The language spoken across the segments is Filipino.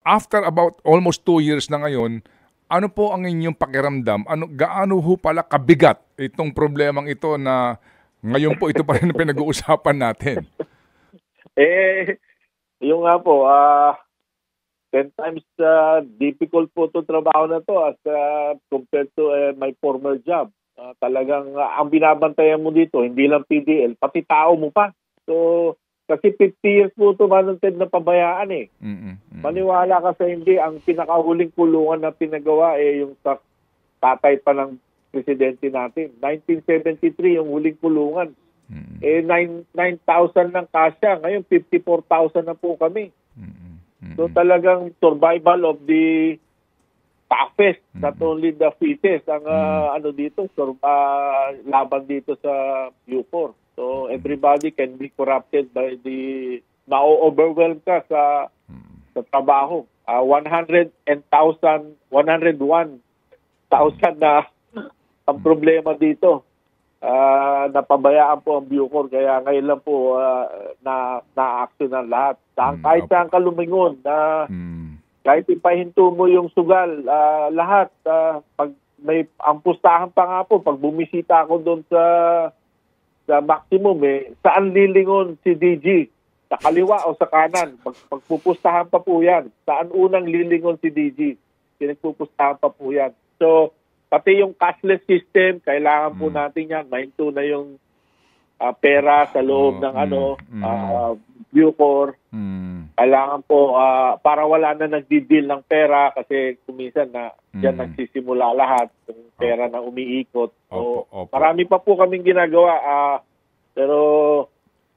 after about almost 2 years na ngayon, ano po ang inyong pakiramdam? Gaano ho pala kabigat itong problemang ito na ngayon po ito pa rin ang pinag-uusapan natin? Yung nga po, 10 times difficult po itong trabaho na to as compared to my former job. Talagang ang binabantayan mo dito, hindi lang PDL, pati tao mo pa. So, kasi 50 years po ito manunted na pabayaan eh. Maniwala ka sa hindi, ang pinakahuling kulungan na pinagawa yung sa tatay pa ng presidente natin. 1973 yung huling kulungan. 9,000 ng kasya. Ngayon, 54,000 na po kami. So talagang survival of the toughest, not only the fittest, ang laban dito sa Bucor. So everybody can be corrupted by the na-overwhelm ka sa trabaho. 101,000 na ang problema dito. Napabayaan po ang Bucor, kaya ngayon lang po na-action ang lahat. Kahit saan ka lumingon, kahit ipahinto mo yung sugal, lahat. Pag ang pustahan pa nga po, pag bumisita ako doon sa maximum, saan lilingon si DG? Sa kaliwa o sa kanan? Pagpupustahan pa po yan. Saan unang lilingon si DG? Pinagpupustahan pa po yan. So, pati yung cashless system, kailangan po natin yan. Mahinto na yung pera sa loob ng Bucor. Kailangan po, para wala na nagdi-deal ng pera kasi kuminsan na dyan nagsisimula lahat yung pera na umiikot. So, marami pa po kaming ginagawa. Pero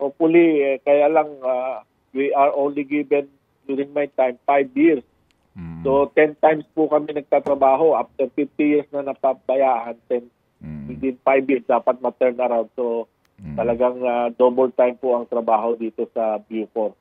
hopefully, kaya lang we are only given during my time 5 years. So 10 times po kami nagtatrabaho. After 50 years na napabayaan, within 5 years dapat ma-turn around. So talagang double time po ang trabaho dito sa Bucor.